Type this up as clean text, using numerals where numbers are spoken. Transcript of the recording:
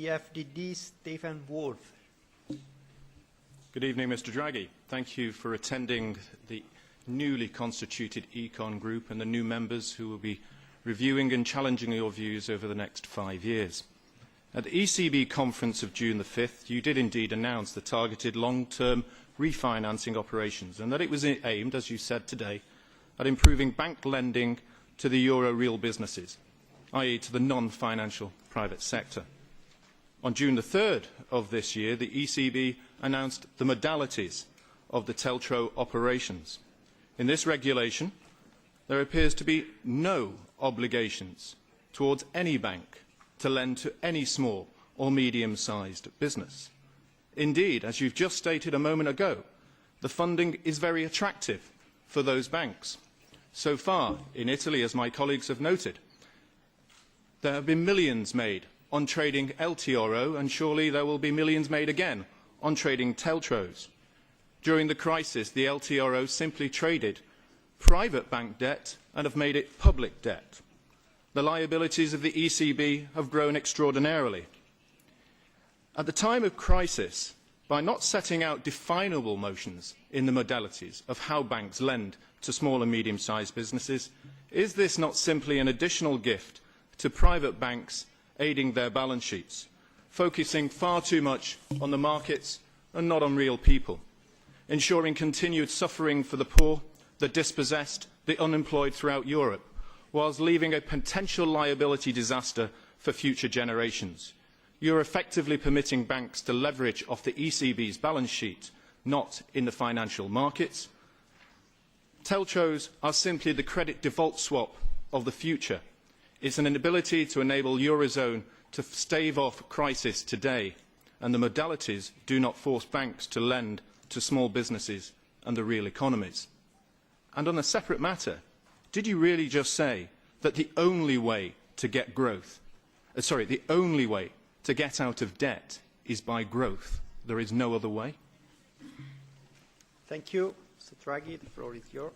EFDD, Stephen Woolfe. Good evening, Mr. Draghi. Thank you for attending the newly constituted Econ Group and the new members who will be reviewing and challenging your views over the next 5 years. At the ECB conference of June the 5th, you did indeed announce the targeted long-term refinancing operations and that it was aimed, as you said today, at improving bank lending to the euro real businesses, i.e. to the non-financial private sector. On June the 3rd of this year, the ECB announced the modalities of the TLTRO operations. In this regulation, there appears to be no obligations towards any bank to lend to any small or medium-sized business. Indeed, as you've just stated a moment ago, the funding is very attractive for those banks. So far, in Italy, as my colleagues have noted, there have been millions made on trading LTRO, and surely there will be millions made again on trading TLTROs. During the crisis, the LTRO simply traded private bank debt and have made it public debt. The liabilities of the ECB have grown extraordinarily. At the time of crisis, by not setting out definable motions in the modalities of how banks lend to small and medium-sized businesses, is this not simply an additional gift to private banks aiding their balance sheets, focusing far too much on the markets and not on real people, ensuring continued suffering for the poor, the dispossessed, the unemployed throughout Europe, whilst leaving a potential liability disaster for future generations? You're effectively permitting banks to leverage off the ECB's balance sheet, not in the financial markets. TLTROs are simply the credit default swap of the future. It's an inability to enable Eurozone to stave off crisis today, and the modalities do not force banks to lend to small businesses and the real economies. And on a separate matter, did you really just say that the only way to get growth, the only way to get out of debt is by growth? There is no other way? Thank you. Mr. Draghi, the floor is yours.